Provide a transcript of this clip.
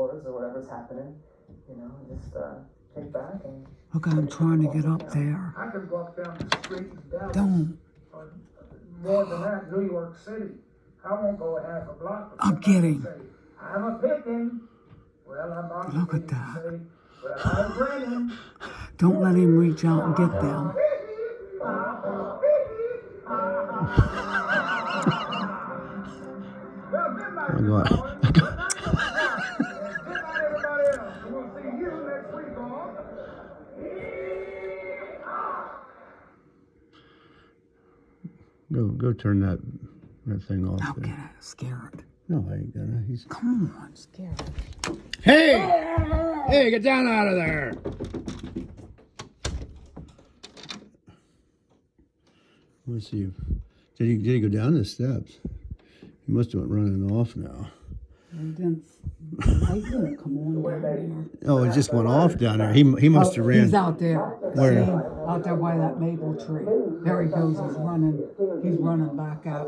chores or whatever's happening, you know, just kick back and... Look, I'm trying to get up there. I could walk down the street in Dallas. Don't. Or more than that, New York City. I won't go half a block. I'm kidding. Say, I'm a picking. Well, I'm not Look at picking, that. say, well, I'm grinning. Don't let him reach out and get them. Well, good night, Oh, God. everybody. Good night, everybody else. We'll see you next week on... Go turn that thing off. I'll there. get it. Scared. No, I ain't gonna. He's... Come on, scared. Hey! Hey, get down out of there! Let's see. Did he go down the steps? He must have went running off now. And then I didn't come on down there. Oh, it just went off down there. He must have ran. He's out there. Where? See? Out there by that maple tree. There he goes. He's running. He's running back out.